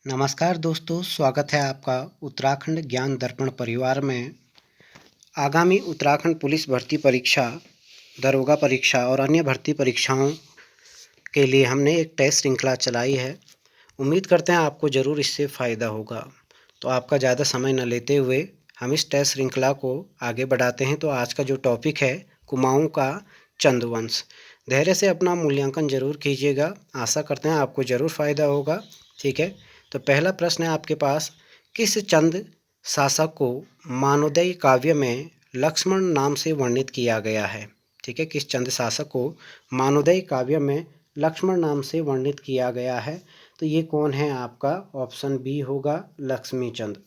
नमस्कार दोस्तों, स्वागत है आपका उत्तराखंड ज्ञान दर्पण परिवार में। आगामी उत्तराखंड पुलिस भर्ती परीक्षा, दरोगा परीक्षा और अन्य भर्ती परीक्षाओं के लिए हमने एक टेस्ट श्रृंखला चलाई है। उम्मीद करते हैं आपको ज़रूर इससे फ़ायदा होगा। तो आपका ज़्यादा समय न लेते हुए हम इस टेस्ट श्रृंखला को आगे बढ़ाते हैं। तो आज का जो टॉपिक है, कुमाऊँ का चंदवंश। धैर्य से अपना मूल्यांकन ज़रूर कीजिएगा। आशा करते हैं आपको ज़रूर फ़ायदा होगा। ठीक है, तो पहला प्रश्न है आपके पास, किस चंद शासक को मानवोदय काव्य में लक्ष्मण नाम से वर्णित किया गया है? ठीक है, किस चंद शासक को मानवोदय काव्य में लक्ष्मण नाम से वर्णित किया गया है? तो ये कौन है? आपका ऑप्शन बी होगा, लक्ष्मीचंद।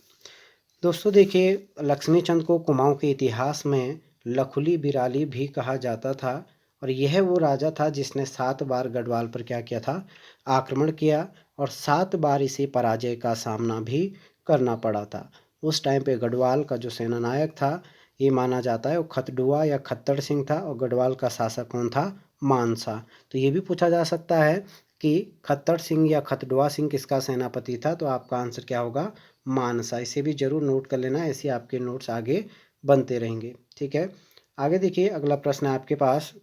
दोस्तों देखिए, लक्ष्मीचंद को कुमाऊँ के इतिहास में लखुली बिराली भी कहा जाता था और यह वो राजा था जिसने 7 बार गढ़वाल पर क्या किया था? आक्रमण किया और 7 बार इसे पराजय का सामना भी करना पड़ा था। उस टाइम पे गढ़वाल का जो सेनानायक था, ये माना जाता है वो खतडुआ या खत्तर सिंह था और गढ़वाल का शासक कौन था? मानसा। तो ये भी पूछा जा सकता है कि खत्तर सिंह या खतडुआ सिंह किसका सेनापति था? तो आपका आंसर क्या होगा? मानसा। इसे भी जरूर नोट कर लेना, ऐसे आपके नोट्स आगे बनते रहेंगे। ठीक है, आगे देखिए, अगला प्रश्न है आपके पास।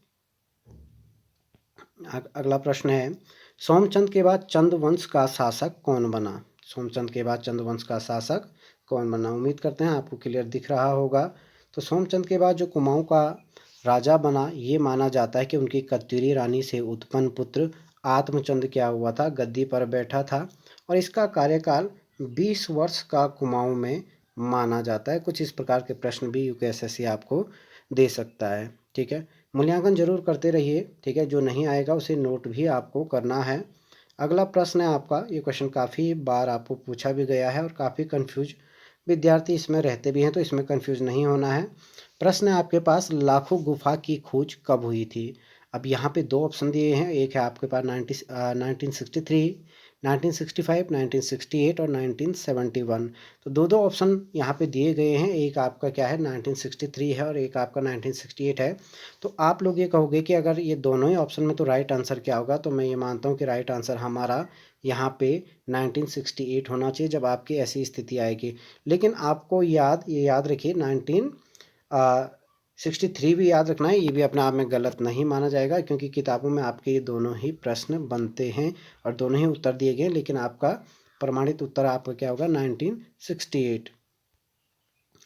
अगला प्रश्न है, सोमचंद के बाद चंद्रवंश का शासक कौन बना? सोमचंद के बाद चंद्रवंश का शासक कौन बना? उम्मीद करते हैं आपको क्लियर दिख रहा होगा। तो सोमचंद के बाद जो कुमाऊँ का राजा बना, ये माना जाता है कि उनकी कत्यूरी रानी से उत्पन्न पुत्र आत्मचंद क्या हुआ था? गद्दी पर बैठा था और इसका कार्यकाल 20 वर्ष का कुमाऊँ में माना जाता है। कुछ इस प्रकार के प्रश्न भी यूपीएससी आपको दे सकता है। ठीक है, मूल्यांकन जरूर करते रहिए। ठीक है, जो नहीं आएगा उसे नोट भी आपको करना है। अगला प्रश्न है आपका, ये क्वेश्चन काफ़ी बार आपको पूछा भी गया है और काफ़ी कंफ्यूज विद्यार्थी इसमें रहते भी हैं, तो इसमें कंफ्यूज नहीं होना है। प्रश्न है आपके पास, लाखों गुफा की खोज कब हुई थी? अब यहाँ पे 2 ऑप्शन दिए हैं। एक है आपके पास 1963, 1965, 1968 और 1971। तो दो ऑप्शन यहाँ पे दिए गए हैं। एक आपका क्या है? 1963 है और एक आपका 1968 है। तो आप लोग ये कहोगे कि अगर ये दोनों ही ऑप्शन में, तो राइट आंसर क्या होगा? तो मैं ये मानता हूँ कि राइट आंसर हमारा यहाँ पे 1968 होना चाहिए जब आपकी ऐसी स्थिति आएगी। लेकिन आपको ये याद रखिए, 1963 भी याद रखना है। ये भी अपने आप में गलत नहीं माना जाएगा क्योंकि किताबों में आपके ये दोनों ही प्रश्न बनते हैं और दोनों ही उत्तर दिए गए, लेकिन आपका प्रमाणित उत्तर आपका क्या होगा? 1968।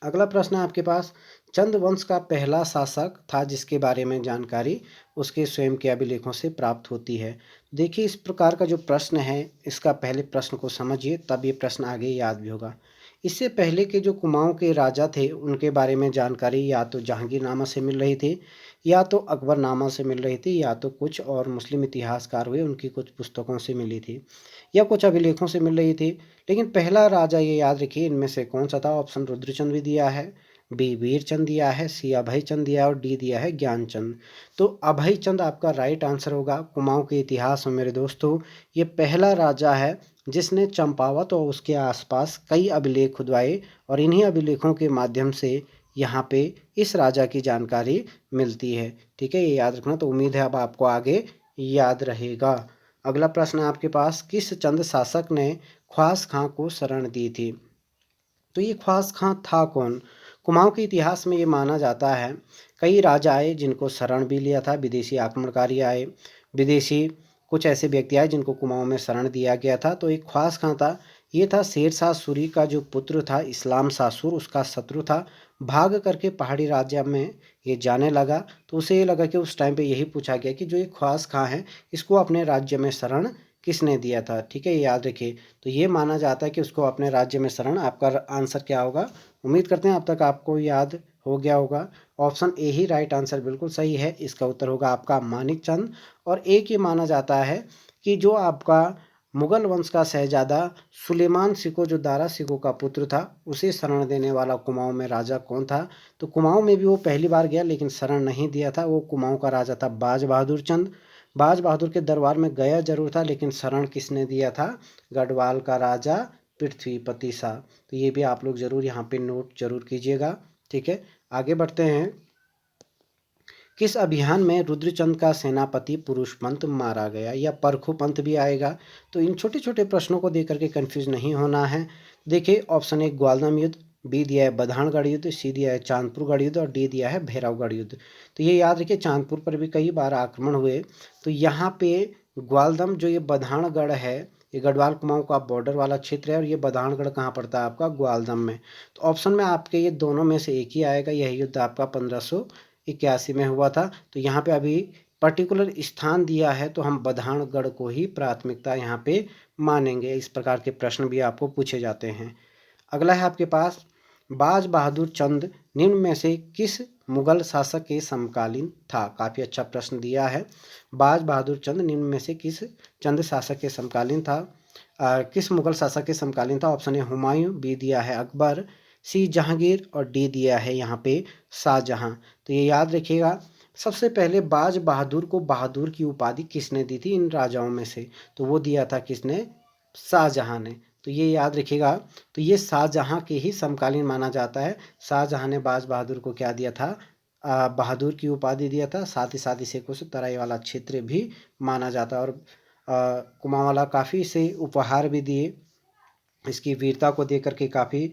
अगला प्रश्न है आपके पास, चंद्रवंश का पहला शासक था जिसके बारे में जानकारी उसके स्वयं के अभिलेखों से प्राप्त होती है। देखिए, इस प्रकार का जो प्रश्न है, इसका पहले प्रश्न को समझिए, तब ये प्रश्न आगे याद भी होगा। इससे पहले के जो कुमाऊँ के राजा थे, उनके बारे में जानकारी या तो जहांगीरनामा से मिल रही थी, या तो अकबरनामा से मिल रही थी, या तो कुछ और मुस्लिम इतिहासकार हुए उनकी कुछ पुस्तकों से मिली थी, या कुछ अभिलेखों से मिल रही थी। लेकिन पहला राजा, ये याद रखिए, इनमें से कौन सा था? ऑप्शन रुद्रचंद भी दिया है, बी वीरचंद दिया है, सी अभयचंद दिया है और डी दिया है ज्ञानचंद। तो अभयचंद आपका राइट आंसर होगा। कुमाऊँ के इतिहास में मेरे दोस्तों, ये पहला राजा है जिसने चंपावत और उसके आसपास कई अभिलेख खुदवाए और इन्हीं अभिलेखों के माध्यम से यहाँ पे इस राजा की जानकारी मिलती है। ठीक है, ये याद रखना। तो उम्मीद है अब आपको आगे याद रहेगा। अगला प्रश्न है आपके पास, किस चंद शासक ने ख्वास खां को शरण दी थी? तो ये ख्वास खां था कौन? कुमाऊँ के इतिहास में ये माना जाता है, कई राजा आए जिनको शरण भी लिया था, विदेशी आक्रमणकारी आए, विदेशी कुछ ऐसे व्यक्ति आए जिनको कुमाऊँ में शरण दिया गया था। तो एक ख्वास खां था, ये था शेरशाह सूरी का जो पुत्र था, इस्लाम शाह सूर उसका शत्रु था। भाग करके पहाड़ी राज्य में ये जाने लगा, तो उसे ये लगा कि उस टाइम पे यही पूछा गया कि जो ये ख्वास खां है, इसको अपने राज्य में शरण किसने दिया था? ठीक है, ये याद रखिए। तो ये माना जाता है कि उसको अपने राज्य में शरण। आपका आंसर क्या होगा? उम्मीद करते हैं अब तक आपको याद हो गया होगा। Option A he right answer बिल्कुल सही है। इसका उत्तर होगा आपका मानिक चंद। और एक ये माना जाता है कि जो आपका मुगल वंश का शहजादा सुलेमान सिको, जो दारा सिको का पुत्र था, उसे शरण देने वाला कुमाऊँ में राजा कौन था? तो कुमाऊँ में भी वो पहली बार गया लेकिन शरण नहीं दिया था। वो कुमाऊँ का राजा था बाज बहादुर चंद। बाज बहादुर के दरबार में गया जरूर था, लेकिन शरण किसने दिया था? गढ़वाल का राजा पृथ्वीपति शाह। तो ये भी आप लोग जरूर यहाँ पे नोट जरूर कीजिएगा। ठीक है, आगे बढ़ते हैं। किस अभियान में रुद्रचंद का सेनापति पुरुषपंत मारा गया, या परखुपंत भी आएगा। तो इन छोटे छोटे प्रश्नों को देख करके कंफ्यूज नहीं होना है। देखिए ऑप्शन ए ग्वालदम युद्ध, बी दिया है बधानगढ़ युद्ध, सी दिया है चांदपुर गढ़ युद्ध और डी दिया है भैरवगढ़ युद्ध। तो ये याद रखिए चांदपुर पर भी कई बार आक्रमण हुए। तो यहाँ पे ग्वालदम जो ये बधानगढ़ है, ये गढ़वाल कुमाऊं का बॉर्डर वाला क्षेत्र है, और ये बधानगढ़ कहाँ पड़ता है आपका, ग्वालदम में। तो ऑप्शन में आपके ये दोनों में से एक ही आएगा। यह युद्ध आपका 1581 में हुआ था। तो यहाँ पे अभी पर्टिकुलर स्थान दिया है तो हम बधानगढ़ को ही प्राथमिकता यहाँ पे मानेंगे। इस प्रकार के प्रश्न भी आपको पूछे जाते हैं। अगला है आपके पास, बाज बहादुर चंद निम्न में से किस मुगल शासक के समकालीन था। काफ़ी अच्छा प्रश्न दिया है। बाज बहादुर चंद निम्न में से किस चंद शासक के समकालीन था, किस मुगल शासक के समकालीन था। ऑप्शन ए हुमायूं, बी दिया है अकबर, सी जहांगीर और डी दिया है यहाँ पे शाहजहां। तो ये याद रखिएगा, सबसे पहले बाज बहादुर को बहादुर की उपाधि किसने दी थी इन राजाओं में से, तो वो दिया था किसने, शाहजहां ने। तो ये याद रखिएगा। तो ये शाहजहां के ही समकालीन माना जाता है। शाहजहां ने बाज बहादुर को क्या दिया था, बहादुर की उपाधि दिया था। साथ ही साथ इसे कुछ तराई वाला क्षेत्र भी माना जाता है, और कुमाऊं वाला काफ़ी इसे उपहार भी दिए। इसकी वीरता को देख करके काफ़ी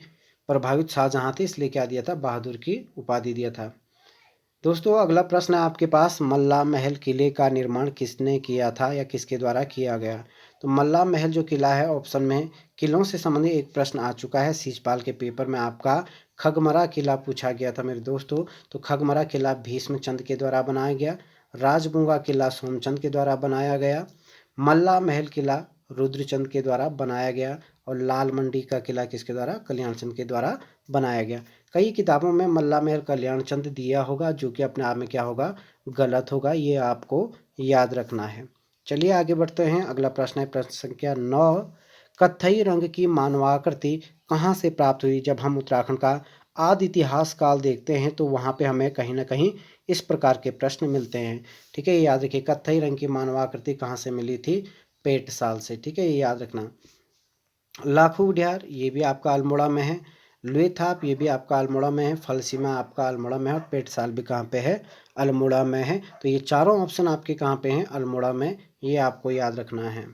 प्रभावित शाहजहां थे, इसलिए क्या दिया था, बहादुर की उपाधि दिया था। दोस्तों अगला प्रश्न है आपके पास, मल्ला महल किले का निर्माण किसने किया था या किसके द्वारा किया गया। तो मल्ला महल जो किला है, ऑप्शन में किलों से संबंधित एक प्रश्न आ चुका है शिषपाल के पेपर में। आपका खगमरा किला पूछा गया था मेरे दोस्तों। तो खगमरा किला भीष्मचंद के द्वारा बनाया गया, राजगुंगा किला सोमचंद के द्वारा बनाया गया, मल्ला महल किला रुद्रचंद के द्वारा बनाया गया, और लाल मंडी का किला किसके द्वारा, कल्याण चंद के द्वारा बनाया गया। कई किताबों में मल्ला महल कल्याण चंद दिया होगा, जो कि अपने आप में क्या होगा, गलत होगा। ये आपको याद रखना है। चलिए आगे बढ़ते हैं। अगला प्रश्न है प्रश्न संख्या 9, कत्थई रंग की मानवाकृति कहाँ से प्राप्त हुई। जब हम उत्तराखंड का आदि इतिहास काल देखते हैं तो वहाँ पे हमें कहीं ना कहीं इस प्रकार के प्रश्न मिलते हैं। ठीक है, ये याद रखिए, कत्थई रंग की मानवाकृति कहाँ से मिली थी, पेटसाल से। ठीक है, ये याद रखना। लाखू उडियार ये भी आपका अल्मोड़ा में है, लुएथाप ये भी आपका अल्मोड़ा में है, फलसीमा आपका अल्मोड़ा में है, और पेटसाल भी कहाँ पे है, अल्मोड़ा में है। तो ये चारों ऑप्शन आपके कहाँ पे हैं, अल्मोड़ा में। ये आपको याद रखना है।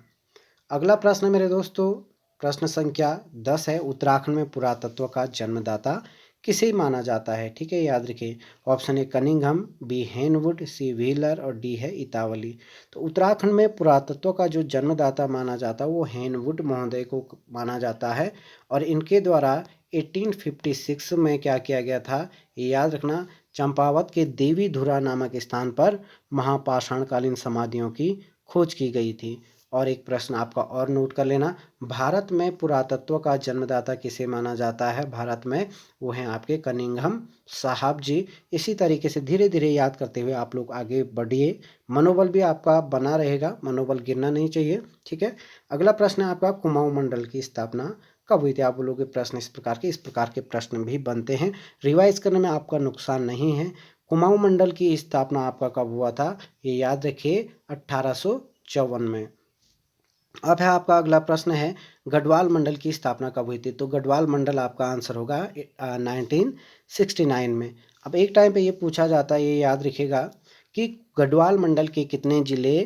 अगला प्रश्न है मेरे दोस्तों, प्रश्न संख्या 10 है, उत्तराखंड में पुरातत्व का जन्मदाता किसे माना जाता है। ठीक है, याद रखिए। Option A Cunningham, B Henwood, C Wheeler और डी है इतावली। तो उत्तराखंड में पुरातत्व का जो जन्मदाता माना जाता है वो हेनवुड महोदय को माना जाता है, और इनके द्वारा 1856 में क्या किया गया था, ये याद रखना, चंपावत के देवी धुरा नामक स्थान पर महापाषाणकालीन समाधियों की खोज की गई थी। और एक प्रश्न आपका और नोट कर लेना, भारत में पुरातत्व का जन्मदाता किसे माना जाता है भारत में, वो हैं आपके कनिंघम साहब जी। इसी तरीके से धीरे धीरे याद करते हुए आप लोग आगे बढ़िए, मनोबल भी आपका बना रहेगा, मनोबल गिरना नहीं चाहिए। ठीक है, अगला प्रश्न है आपका, कुमाऊं मंडल की स्थापना कब हुई थी। आप लोगों के प्रश्न इस प्रकार के प्रश्न भी बनते हैं, रिवाइज करने में आपका नुकसान नहीं है। कुमाऊं मंडल की स्थापना आपका कब हुआ था, ये याद रखिए 1854 में। अब है आपका अगला प्रश्न है, गढ़वाल मंडल की स्थापना कब हुई थी। तो गढ़वाल मंडल आपका आंसर होगा 1969 में। अब एक टाइम पे ये पूछा जाता है, ये याद रखिएगा, कि गढ़वाल मंडल के कितने जिले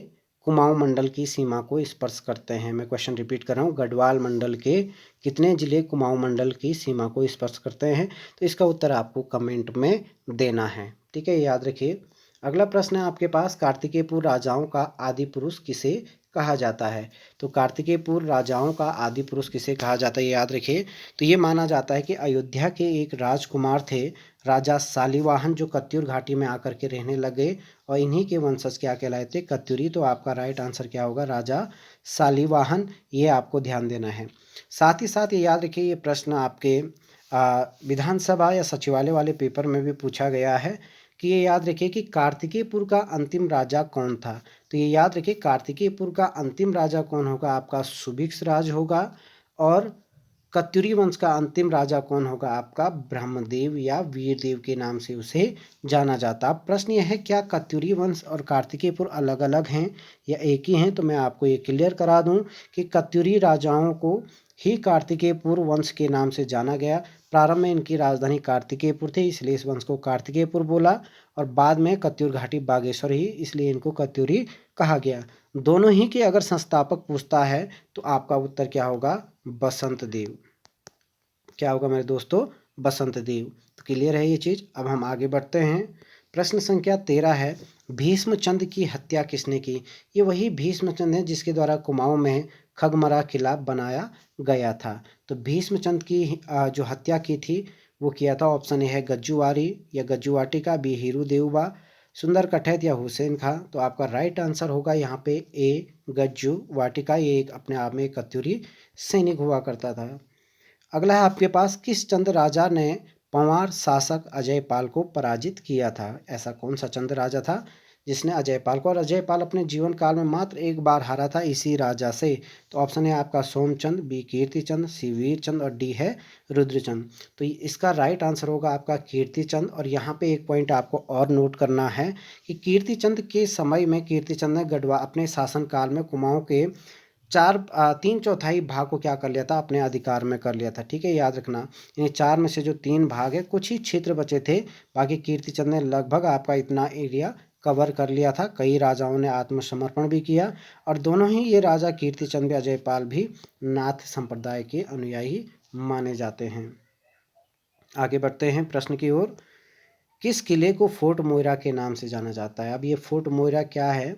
कुमाऊं मंडल की सीमा को स्पर्श करते हैं। मैं क्वेश्चन रिपीट कर रहा हूँ, गढ़वाल मंडल के कितने जिले कुमाऊं मंडल की सीमा को स्पर्श करते हैं। तो इसका उत्तर आपको कमेंट में देना है। ठीक है, याद रखिए। अगला प्रश्न है आपके पास, कार्तिकेयपुर राजाओं का आदि पुरुष किसे कहा जाता है। तो कार्तिकेयपुर राजाओं का आदि पुरुष किसे कहा जाता है, ये याद रखिए। तो ये माना जाता है कि अयोध्या के एक राजकुमार थे, राजा शालिवाहन, जो कत्यूर घाटी में आकर के रहने लगे, और इन्हीं के वंशज क्या कहलाए थे, कत्यूरी। तो आपका राइट आंसर क्या होगा, राजा शालिवाहन। ये आपको ध्यान देना है। साथ ही साथ ये याद रखिए, ये प्रश्न आपके विधानसभा या सचिवालय वाले पेपर में भी पूछा गया है, कि ये याद रखिए कि कार्तिकेयपुर का अंतिम राजा कौन था। तो ये याद रखिए, कार्तिकेयपुर का अंतिम राजा कौन होगा, आपका सुभिक्ष राज होगा, और कत्यूरी वंश का अंतिम राजा कौन होगा, आपका ब्रह्मदेव या वीरदेव के नाम से उसे जाना जाता। अब प्रश्न यह है, क्या कत्यूरी वंश और कार्तिकेयपुर अलग अलग हैं या एक ही हैं। तो मैं आपको ये क्लियर करा दूं कि कत्यूरी राजाओं को ही कार्तिकेयपुर वंश के नाम से जाना गया। प्रारंभ में इनकी राजधानी कार्तिकेयपुर थी, इसलिए इस वंश को कार्तिकेयपुर बोला, और बाद में कत्यूर घाटी बागेश्वर ही, इसलिए इनको कत्यूरी कहा गया। दोनों ही के अगर संस्थापक पूछता है तो आपका उत्तर क्या होगा? बसंत देव। क्या होगा मेरे दोस्तों? बसंत देव। तो क्लियर है ये चीज़। अब हम आगे बढ़ते हैं। प्रश्न संख्या 13 है, भीष्मचंद की हत्या किसने की? ये वही भीष्मचंद है जिसके द्वारा कुमाऊं में खगमरा किला बनाया गया था। तो भीष्मचंद की जो हत्या की थी वो किया था, ऑप्शन ए है गज्जुवारी या गज्जुवाटिका, बी हीरू देवबा, सुंदर कठैत या हुसैन खां। तो आपका राइट आंसर होगा यहाँ पे ए गज्जू वाटिका। ये एक अपने आप में एक कत्यूरी सैनिक हुआ करता था। अगला है आपके पास, किस चंद राजा ने पंवार शासक अजयपाल को पराजित किया था? ऐसा कौन सा चंद राजा था जिसने अजयपाल को, और अजयपाल अपने जीवन काल में मात्र एक बार हारा था इसी राजा से? तो ऑप्शन है आपका सोमचंद, बी कीर्तिचंद, सी वीरचंद और डी है रुद्रचंद। तो इसका राइट आंसर होगा आपका कीर्तिचंद। और यहाँ पे एक पॉइंट आपको और नोट करना है कि कीर्तिचंद के समय में कीर्तिचंद ने गढ़वा अपने शासनकाल में कुमाऊं के 3/4 भाग को क्या कर लिया था? अपने अधिकार में कर लिया था। ठीक है, याद रखना। इन 4 में से जो 3 भाग है, कुछ ही क्षेत्र बचे थे, बाकी कीर्तिचंद ने लगभग आपका इतना एरिया कवर कर लिया था। कई राजाओं ने आत्मसमर्पण भी किया, और दोनों ही ये राजा कीर्तिचंद भी अजयपाल भी नाथ संप्रदाय के अनुयायी माने जाते हैं। आगे बढ़ते हैं प्रश्न की ओर। किस किले को फोर्ट मोइरा के नाम से जाना जाता है? अब ये फोर्ट मोइरा क्या है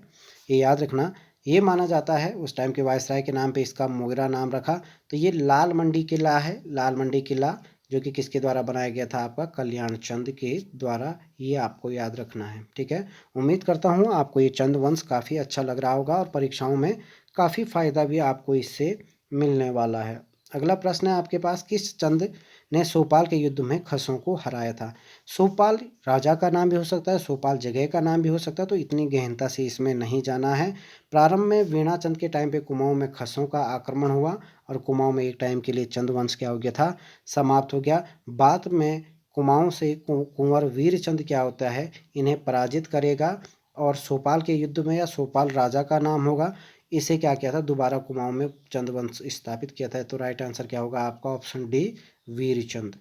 ये याद रखना। ये माना जाता है उस टाइम के वायसराय के नाम पे इसका मोइरा नाम रखा। तो ये लाल मंडी किला है, लाल मंडी किला, जो कि किसके द्वारा बनाया गया था? आपका कल्याण चंद के द्वारा। ये आपको याद रखना है। ठीक है, उम्मीद करता हूँ आपको ये चंद वंश काफ़ी अच्छा लग रहा होगा, और परीक्षाओं में काफ़ी फायदा भी आपको इससे मिलने वाला है। अगला प्रश्न है आपके पास, किस चंद ने सोपाल के युद्ध में खसों को हराया था? सोपाल राजा का नाम भी हो सकता है, सोपाल जगह का नाम भी हो सकता है, तो इतनी गहनता से इसमें नहीं जाना है। प्रारंभ में वीणाचंद के टाइम पे कुमाऊं में खसों का आक्रमण हुआ, और कुमाऊं में एक टाइम के लिए चंद वंश क्या हो गया था? समाप्त हो गया। बाद में कुमाऊं से कुंवर वीरचंद क्या होता है? इन्हें पराजित करेगा, और सोपाल के युद्ध में, या सोपाल राजा का नाम होगा, इसे क्या किया था? दोबारा कुमाऊं में चंद वंश स्थापित किया था। तो राइट आंसर क्या होगा आपका? Option D, Virchand.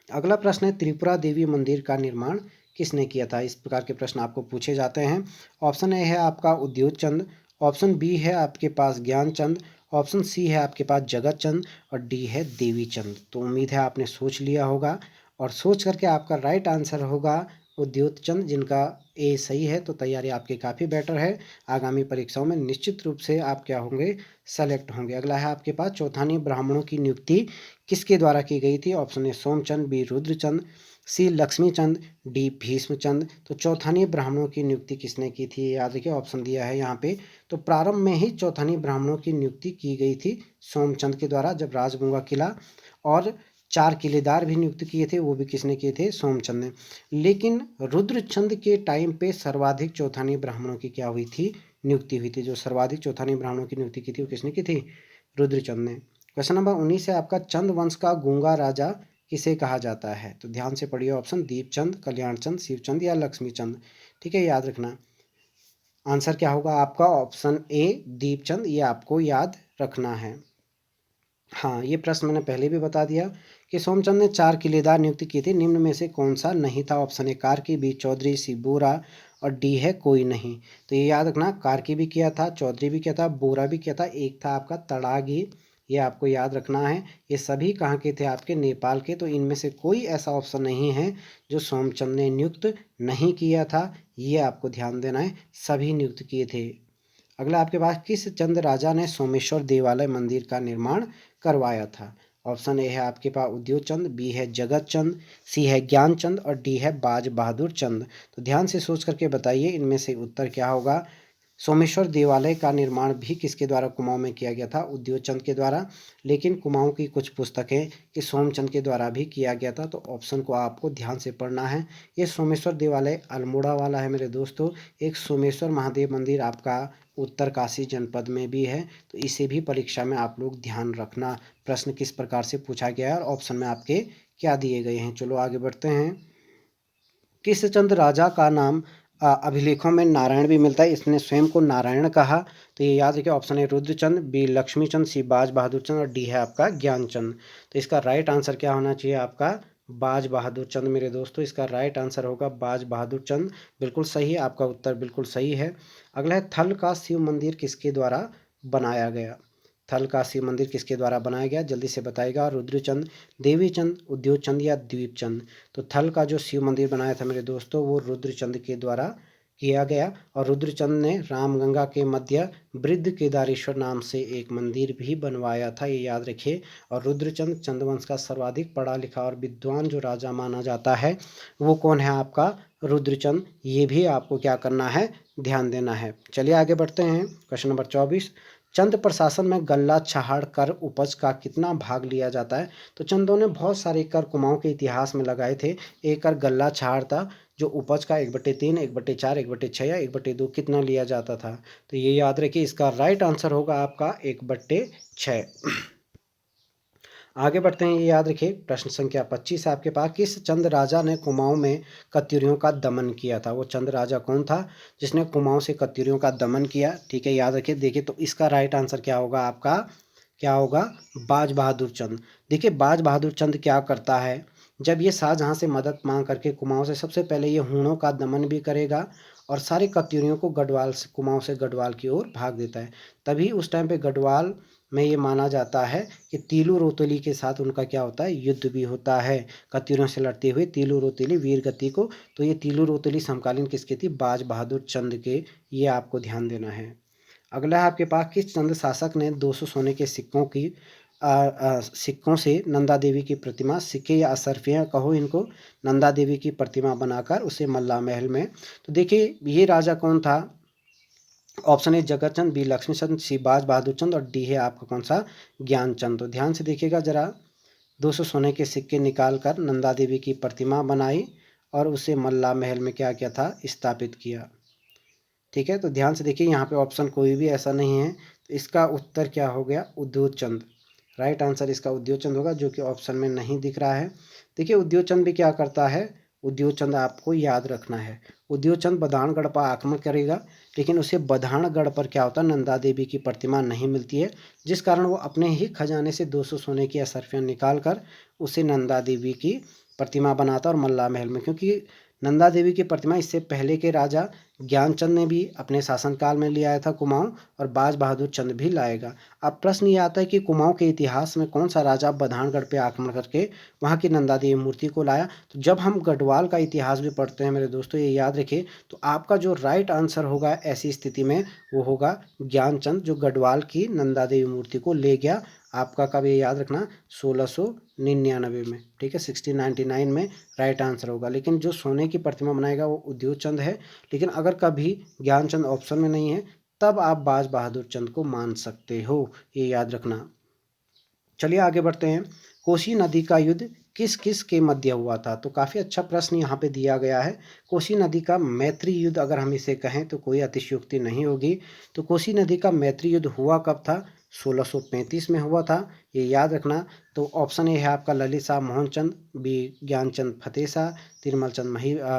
अगला प्रश्न है, त्रिपुरा देवी मंदिर का निर्माण किसने किया था? इस प्रकार के प्रश्न आपको पूछे जाते हैं। ऑप्शन ए है आपका उद्योग चंद, ऑप्शन बी है आपके पास ज्ञानचंद, ऑप्शन सी है आपके पास जगत चंद, और डी है देवी चंद। तो उम्मीद है आपने सोच लिया होगा, और सोच करके आपका राइट आंसर होगा उद्योग चंद, जिनका ए सही है। तो तैयारी आपकी काफ़ी बेटर है, आगामी परीक्षाओं में निश्चित रूप से आप क्या होंगे? सेलेक्ट होंगे। अगला है आपके पास, चौथानी ब्राह्मणों की नियुक्ति किसके द्वारा की गई थी? Option A Somchand, B Rudrachand, C Lakshmichand, D Bhishmachand. तो चौथानी ब्राह्मणों की नियुक्ति किसने की थी? याद रखिए, ऑप्शन दिया है यहाँ पे। तो प्रारंभ में ही चौथानी ब्राह्मणों की नियुक्ति की गई थी सोमचंद के द्वारा, जब राजगंगा किला, और 4 किलेदार भी नियुक्त किए थे, वो भी किसने किए थे? सोमचंद ने। लेकिन रुद्रचंद के टाइम पे सर्वाधिक चौथानी ब्राह्मणों की क्या हुई थी? नियुक्ति हुई थी। जो सर्वाधिक चौथानी ब्राह्मणों की नियुक्ति की थी वो किसने की थी? रुद्रचंद ने। क्वेश्चन नंबर 19 है आपका, चंद वंश का गूंगा राजा किसे कहा जाता है? तो ध्यान से पढ़िए ऑप्शन, दीपचंद, कल्याणचंद, शिवचंद या लक्ष्मीचंद। ठीक है, याद रखना। आंसर क्या होगा आपका? ऑप्शन ए दीपचंद, ये आपको याद रखना है। हाँ, ये प्रश्न मैंने पहले भी बता दिया कि सोमचंद ने 4 किलेदार नियुक्ति की थी, निम्न में से कौन सा नहीं था? Option A Karki, B Chaudhary, C Bora, और डी है कोई नहीं। तो ये याद रखना, कार्की भी किया था, चौधरी भी किया था, बोरा भी किया था, एक था आपका तड़ागी। ये आपको याद रखना है। ये सभी कहाँ के थे? आपके नेपाल के। तो इनमें से कोई ऐसा ऑप्शन नहीं है जो सोमचंद ने नियुक्त नहीं किया था, ये आपको ध्यान देना है, सभी नियुक्त किए थे। अगला आपके पास, किस चंद राजा ने सोमेश्वर देवालय मंदिर का निर्माण करवाया था? ऑप्शन ए है आपके पास उद्योग चंद, बी है जगत चंद, सी है ज्ञान चंद, और डी है बाज बहादुर चंद। तो ध्यान से सोच करके बताइए, इनमें से उत्तर क्या होगा? सोमेश्वर देवालय का निर्माण भी किसके द्वारा कुमाऊं में किया गया था? उद्योग चंद के द्वारा। लेकिन कुमाऊं की कुछ पुस्तकें कि सोमचंद के द्वारा भी किया गया था। तो ऑप्शन को आपको ध्यान से पढ़ना है। ये सोमेश्वर देवालय अल्मोड़ा वाला है मेरे दोस्तों। एक सोमेश्वर महादेव मंदिर आपका उत्तरकाशी जनपद में भी है। तो इसे भी परीक्षा में आप लोग ध्यान रखना, प्रश्न किस प्रकार से पूछा गया है और ऑप्शन में आपके क्या दिए गए हैं। चलो आगे बढ़ते हैं। किस चंद राजा का नाम अभिलेखों में नारायण भी मिलता है, इसने स्वयं को नारायण कहा। तो ये याद रखिए, option A Rudrachand, B Lakshmichand, C Baz Bahadur चंद और डी है आपका ज्ञानचंद। तो इसका राइट आंसर क्या होना चाहिए आपका? बाज बहादुर चंद मेरे दोस्तों, इसका राइट आंसर होगा बाज बहादुर चंद। बिल्कुल सही है, आपका उत्तर बिल्कुल सही है। अगला है, थल का शिव मंदिर किसके द्वारा बनाया गया? थल का शिव मंदिर किसके द्वारा बनाया गया, जल्दी से बताएगा। रुद्रचंद, देवीचंद, उद्योतचंद या द्वीपचंद? तो थल का जो शिव मंदिर बनाया था मेरे दोस्तों, वो रुद्रचंद के द्वारा किया गया। और रुद्रचंद ने रामगंगा के मध्य वृद्ध केदारेश्वर नाम से एक मंदिर भी बनवाया था, ये याद रखिए। और रुद्रचंद चंद्रवंश का सर्वाधिक पढ़ा लिखा और विद्वान जो राजा माना जाता है, वो कौन है आपका? रुद्रचंद। ये भी आपको क्या करना है, ध्यान देना है। चलिए आगे बढ़ते हैं। क्वेश्चन नंबर 24, चंद प्रशासन में गल्ला छहाड़ कर उपज का कितना भाग लिया जाता है? तो चंदों ने बहुत सारे कर कुमाऊं के इतिहास में लगाए थे। एक कर गल्ला छहाड़ था, जो उपज का 1/3, 1/4, 1/6 या 1/2 कितना लिया जाता था? तो ये याद रखिए, इसका राइट आंसर होगा आपका 1/6। आगे बढ़ते हैं, ये याद रखिए। प्रश्न संख्या 25 है आपके पास, किस चंद राजा ने कुमाऊं में कत्यूरियों का दमन किया था? वो चंद राजा कौन था जिसने कुमाऊं से कत्यूरियों का दमन किया? ठीक है, याद रखिए। देखिए, तो इसका राइट आंसर क्या होगा आपका? क्या होगा? बाज बहादुर चंद। देखिए, बाज बहादुर चंद क्या करता है, जब ये शाहजहां से मदद मांग करके कुमाऊं से, सबसे पहले ये हूणों का दमन भी करेगा और सारे कत्यूरियों को गढ़वाल से, कुमाऊं से गढ़वाल की ओर भाग देता है। तभी उस टाइम पे गढ़वाल में ये माना जाता है कि तीलू रोतोली के साथ उनका क्या होता है, युद्ध भी होता है। कत्यूरियों से लड़ते हुए तीलू रोतोली वीर गति को, तो ये तीलू रोतोली समकालीन किसकी थी? बाज बहादुर चंद के। ये आपको ध्यान देना है। अगला है आपके पास, किस चंद शासक ने 200 सोने के सिक्कों की सिक्कों से नंदा देवी की प्रतिमा, सिक्के या असरफियाँ कहो इनको, नंदा देवी की प्रतिमा बनाकर उसे मल्ला महल में? तो देखिए, ये राजा कौन था? ऑप्शन ए जगतचंद, बी लक्ष्मीचंद, सी बाज बहादुर चंद और डी है आपका कौन सा? ज्ञानचंद। तो ध्यान से देखिएगा जरा, 200 सोने के सिक्के निकाल कर नंदा देवी की प्रतिमा बनाई और उसे मल्ला महल में क्या किया था? स्थापित किया। ठीक है, तो ध्यान से देखिए, यहाँ पे ऑप्शन कोई भी ऐसा नहीं है, तो इसका उत्तर क्या हो गया? उद्योतचंद। राइट आंसर इसका उद्योतचंद होगा, जो कि ऑप्शन में नहीं दिख रहा है। देखिए, उद्योतचंद भी क्या करता है? उद्योतचंद आपको याद रखना है, उद्योतचंद बधानगढ़ पर आक्रमण करेगा, लेकिन उसे बधानगढ़ पर क्या होता है? नंदा देवी की प्रतिमा नहीं मिलती है, जिस कारण वो अपने ही खजाने से 200 सोने की असरफियाँ निकाल कर उसे नंदा देवी की प्रतिमा बनाता और मल्ला महल में, क्योंकि नंदा देवी की प्रतिमा इससे पहले के राजा ज्ञानचंद ने भी अपने शासनकाल में ले आया था कुमाऊं, और बाज बहादुर चंद भी लाएगा। अब प्रश्न ये आता है कि कुमाऊं के इतिहास में कौन सा राजा बधानगढ़ पे आक्रमण करके वहां की नंदा देवी मूर्ति को लाया? तो जब हम गढ़वाल का इतिहास भी पढ़ते हैं मेरे दोस्तों, ये याद रखिए, तो आपका जो राइट आंसर होगा ऐसी स्थिति में, वो होगा ज्ञानचंद, जो गढ़वाल की नंदा देवी मूर्ति को ले गया। आपका कब, ये याद रखना, 1699 में। ठीक है, 1699 में राइट आंसर होगा। लेकिन जो सोने की प्रतिमा बनाएगा वो उद्योतचंद है। लेकिन अगर कभी ज्ञानचंद ऑप्शन में नहीं है, तब आप बाज बहादुर चंद को मान सकते हो, ये याद रखना। चलिए आगे बढ़ते हैं। कोसी नदी का युद्ध किस किस के मध्य हुआ था? तो काफ़ी अच्छा प्रश्न यहाँ पे दिया गया है। कोसी नदी का मैत्री युद्ध अगर हम इसे कहें तो कोई अतिशयोक्ति नहीं होगी। तो कोसी नदी का मैत्री युद्ध हुआ कब था? 1635 में हुआ था, ये याद रखना। तो ऑप्शन ए है आपका ललित शाह मोहनचंद, बी ज्ञानचंद फतेह शाह, तिरुमल चंद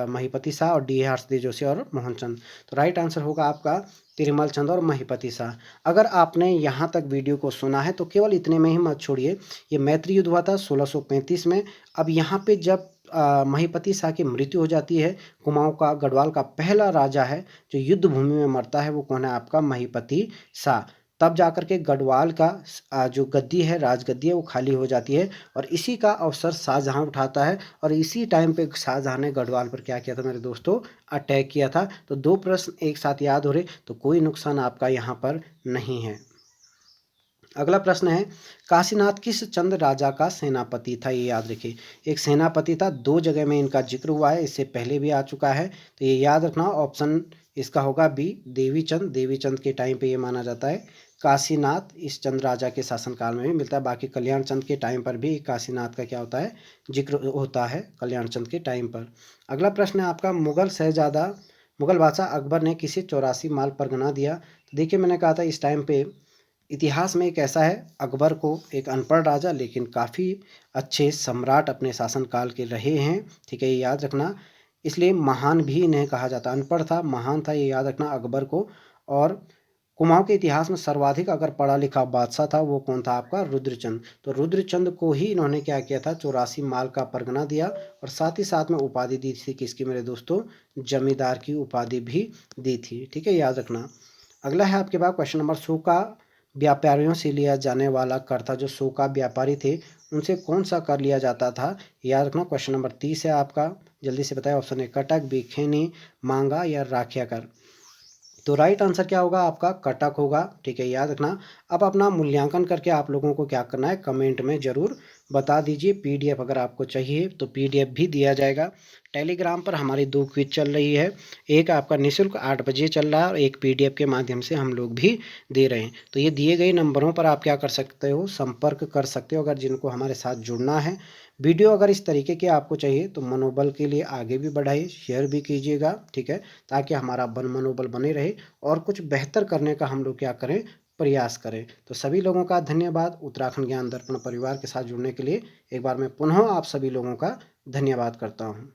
महीपति शाह और डी है हर्षदेव जोशी और मोहनचंद। तो राइट आंसर होगा आपका तिरुमल चंद और महीपति शाह। अगर आपने यहाँ तक वीडियो को सुना है तो केवल इतने में ही मत छोड़िए। ये मैत्री युद्ध हुआ था 1635 में। अब यहाँ पे जब महीपति शाह की मृत्यु हो जाती है, कुमाऊं का, गढ़वाल का पहला राजा है जो युद्ध भूमि में मरता है, वो कौन है आपका? महीपति शाह। तब जाकर के गढ़वाल का जो गद्दी है, राजगद्दी है, वो खाली हो जाती है और इसी का अवसर शाहजहां उठाता है। और इसी टाइम पे शाहजहां ने गढ़वाल पर क्या किया था मेरे दोस्तों? अटैक किया था। तो दो प्रश्न एक साथ याद हो रहे, तो कोई नुकसान आपका यहाँ पर नहीं है। अगला प्रश्न है, काशीनाथ किस चंद राजा का सेनापति था? ये याद रखिए, एक सेनापति था, दो जगह में इनका जिक्र हुआ है, इससे पहले भी आ चुका है। तो ये याद रखना, ऑप्शन इसका होगा बी देवीचंद। देवीचंद के टाइम पे ये माना जाता है। काशीनाथ इस चंद राजा के शासनकाल में भी मिलता है। बाकी कल्याण चंद के टाइम पर भी काशीनाथ का क्या होता है? जिक्र होता है कल्याण चंद के टाइम पर। अगला प्रश्न है आपका, मुगल शहजादा, मुगल बादशाह अकबर ने किसे 84 माल परगना दिया? तो देखिए, मैंने कहा था इस टाइम पे इतिहास में एक ऐसा है, अकबर को एक अनपढ़ राजा लेकिन काफ़ी अच्छे सम्राट अपने शासनकाल के रहे हैं। ठीक है, ये याद रखना। इसलिए महान भी इन्हें कहा जाता। अनपढ़ था, महान था, ये याद रखना अकबर को। और कुमाऊं के इतिहास में सर्वाधिक अगर पढ़ा लिखा बादशाह था वो कौन था आपका? रुद्रचंद। तो रुद्रचंद को ही इन्होंने क्या किया था? 84 माल का परगना दिया और साथ ही साथ में उपाधि दी थी किसकी मेरे दोस्तों? जमींदार की उपाधि भी दी थी। ठीक है, याद रखना। अगला है आपके पास क्वेश्चन नंबर 100 का, व्यापारियों से लिया जाने वाला कर था। जो 100 का व्यापारी थे उनसे कौन सा कर लिया जाता था? याद रखना। क्वेश्चन नंबर 30 है आपका, जल्दी से बताएं। ऑप्शन ए कटक, बी खैनी, मांगा या राखिया कर। तो राइट आंसर क्या होगा आपका? कटक होगा। ठीक है, याद रखना। अब अपना मूल्यांकन करके आप लोगों को क्या करना है? कमेंट में ज़रूर बता दीजिए। पीडीएफ अगर आपको चाहिए तो पीडीएफ भी दिया जाएगा। टेलीग्राम पर हमारी 2 क्विज चल रही है, एक आपका निःशुल्क 8 बजे चल रहा है और एक पीडीएफ के माध्यम से हम लोग भी दे रहे हैं। तो ये दिए गए नंबरों पर आप क्या कर सकते हो? संपर्क कर सकते हो अगर जिनको हमारे साथ जुड़ना है। वीडियो अगर इस तरीके के आपको चाहिए तो मनोबल के लिए आगे भी बढ़ाइए, शेयर भी कीजिएगा। ठीक है, ताकि हमारा मनोबल बने रहे और कुछ बेहतर करने का हम लोग क्या करें? प्रयास करें। तो सभी लोगों का धन्यवाद उत्तराखंड ज्ञान दर्पण परिवार के साथ जुड़ने के लिए। एक बार मैं पुनः आप सभी लोगों का धन्यवाद करता हूँ।